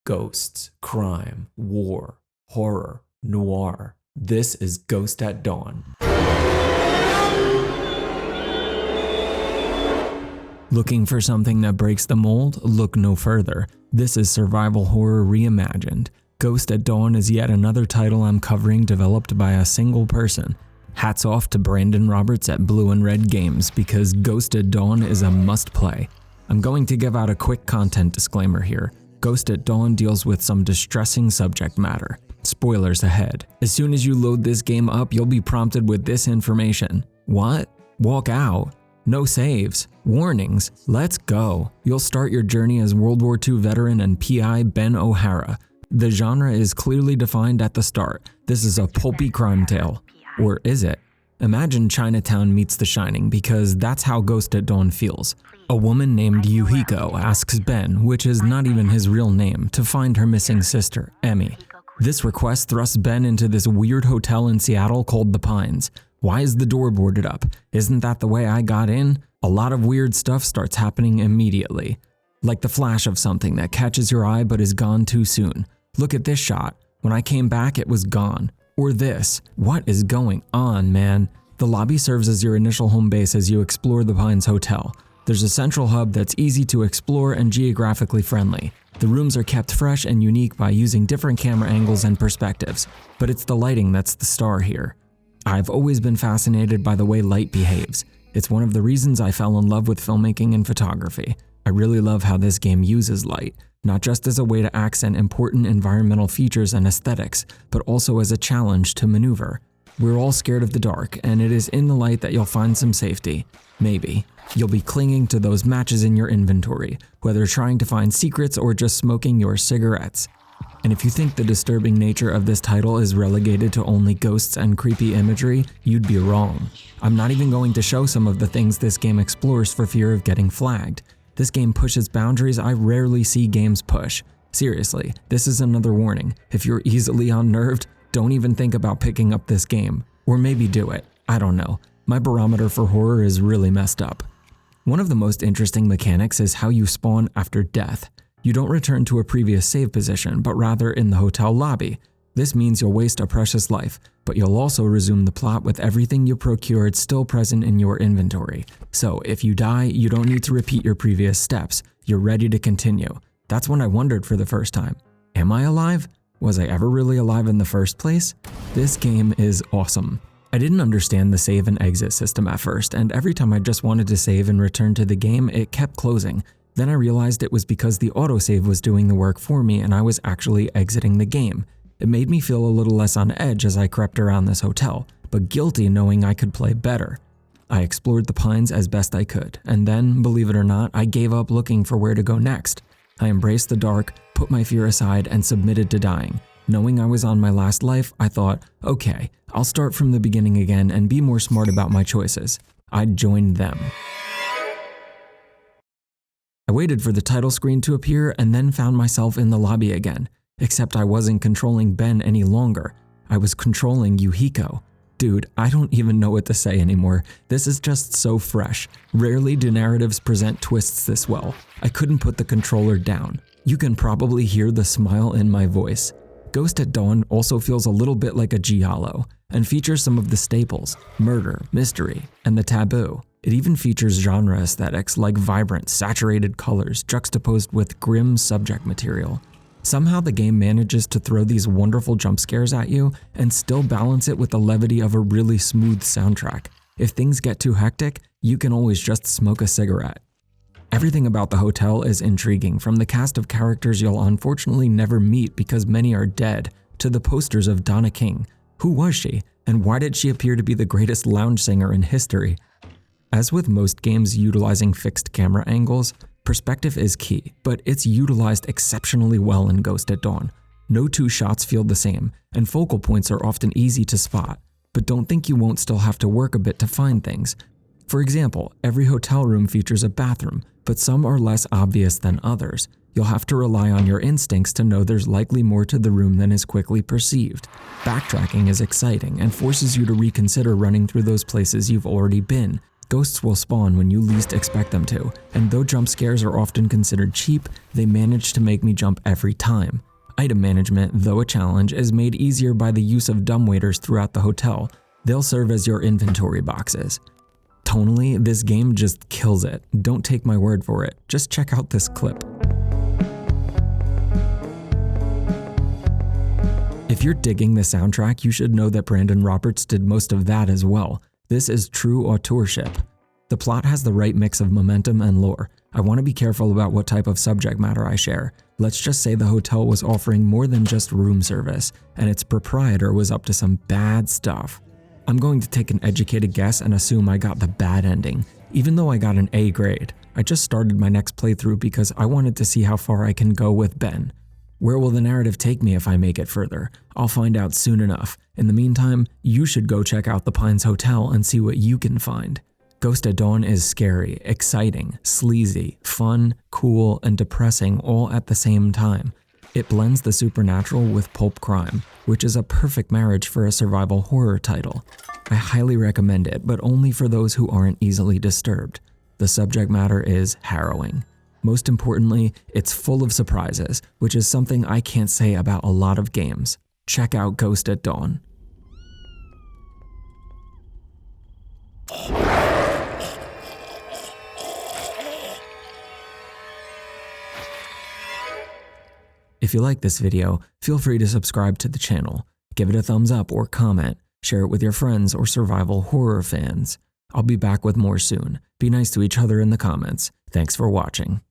Ghosts, crime, war, horror, noir. This is Ghost at Dawn. Looking for something that breaks the mold? Look no further. This is survival horror reimagined. Ghost at Dawn is yet another title I'm covering developed by a single person. Hats off to Brandon Roberts at Blue and Red Games because Ghost at Dawn is a must-play. I'm going to give out a quick content disclaimer here. Ghost at Dawn deals with some distressing subject matter. Spoilers ahead. As soon as you load this game up, you'll be prompted with this information. What? Walk out? No saves. Warnings. Let's go. You'll start your journey as World War II veteran and PI Ben O'Hara. The genre is clearly defined at the start. This is a pulpy crime tale. Or is it? Imagine Chinatown meets The Shining because that's how Ghost at Dawn feels. A woman named Yuhiko asks Ben, which is not even his real name, to find her missing sister, Emmy. This request thrusts Ben into this weird hotel in Seattle called The Pines. Why is the door boarded up? Isn't that the way I got in? A lot of weird stuff starts happening immediately. Like the flash of something that catches your eye but is gone too soon. Look at this shot. When I came back, it was gone. Or this. What is going on, man? The lobby serves as your initial home base as you explore the Pines Hotel. There's a central hub that's easy to explore and geographically friendly. The rooms are kept fresh and unique by using different camera angles and perspectives, but it's the lighting that's the star here. I've always been fascinated by the way light behaves. It's one of the reasons I fell in love with filmmaking and photography. I really love how this game uses light, not just as a way to accent important environmental features and aesthetics, but also as a challenge to maneuver. We're all scared of the dark, and it is in the light that you'll find some safety. Maybe. You'll be clinging to those matches in your inventory, whether trying to find secrets or just smoking your cigarettes. And if you think the disturbing nature of this title is relegated to only ghosts and creepy imagery, you'd be wrong. I'm not even going to show some of the things this game explores for fear of getting flagged. This game pushes boundaries I rarely see games push. Seriously, this is another warning. If you're easily unnerved, don't even think about picking up this game. Or maybe do it. I don't know. My barometer for horror is really messed up. One of the most interesting mechanics is how you spawn after death. You don't return to a previous save position, but rather in the hotel lobby. This means you'll waste a precious life, but you'll also resume the plot with everything you procured still present in your inventory. So if you die, you don't need to repeat your previous steps. You're ready to continue. That's when I wondered for the first time. Am I alive? Was I ever really alive in the first place? This game is awesome. I didn't understand the save and exit system at first, and every time I just wanted to save and return to the game, it kept closing. Then I realized it was because the autosave was doing the work for me and I was actually exiting the game. It made me feel a little less on edge as I crept around this hotel, but guilty knowing I could play better. I explored the Pines as best I could, and then, believe it or not, I gave up looking for where to go next. I embraced the dark, put my fear aside, and submitted to dying. Knowing I was on my last life, I thought, okay, I'll start from the beginning again and be more smart about my choices. I'd joined them. I waited for the title screen to appear and then found myself in the lobby again, except I wasn't controlling Ben any longer. I was controlling Yuhiko. Dude, I don't even know what to say anymore. This is just so fresh. Rarely do narratives present twists this well. I couldn't put the controller down. You can probably hear the smile in my voice. Ghost at Dawn also feels a little bit like a giallo and features some of the staples, murder, mystery, and the taboo. It even features genre aesthetics like vibrant, saturated colors juxtaposed with grim subject material. Somehow the game manages to throw these wonderful jump scares at you and still balance it with the levity of a really smooth soundtrack. If things get too hectic, you can always just smoke a cigarette. Everything about the hotel is intriguing, from the cast of characters you'll unfortunately never meet because many are dead, to the posters of Donna King. Who was she, and why did she appear to be the greatest lounge singer in history? As with most games utilizing fixed camera angles, perspective is key, but it's utilized exceptionally well in Ghost at Dawn. No two shots feel the same, and focal points are often easy to spot, but don't think you won't still have to work a bit to find things. For example, every hotel room features a bathroom, but some are less obvious than others. You'll have to rely on your instincts to know there's likely more to the room than is quickly perceived. Backtracking is exciting and forces you to reconsider running through those places you've already been. Ghosts will spawn when you least expect them to, and though jump scares are often considered cheap, they manage to make me jump every time. Item management, though a challenge, is made easier by the use of dumbwaiters throughout the hotel. They'll serve as your inventory boxes. Tonally, this game just kills it. Don't take my word for it, just check out this clip. If you're digging the soundtrack, you should know that Brandon Roberts did most of that as well. This is true authorship. The plot has the right mix of momentum and lore. I want to be careful about what type of subject matter I share. Let's just say the hotel was offering more than just room service, and its proprietor was up to some bad stuff. I'm going to take an educated guess and assume I got the bad ending, even though I got an A grade. I just started my next playthrough because I wanted to see how far I can go with Ben. Where will the narrative take me if I make it further? I'll find out soon enough. In the meantime, you should go check out the Pines Hotel and see what you can find. Ghost at Dawn is scary, exciting, sleazy, fun, cool, and depressing all at the same time. It blends the supernatural with pulp crime, which is a perfect marriage for a survival horror title. I highly recommend it, but only for those who aren't easily disturbed. The subject matter is harrowing. Most importantly, it's full of surprises, which is something I can't say about a lot of games. Check out Ghost at Dawn. If you like this video, feel free to subscribe to the channel, give it a thumbs up or comment, share it with your friends or survival horror fans. I'll be back with more soon. Be nice to each other in the comments. Thanks for watching.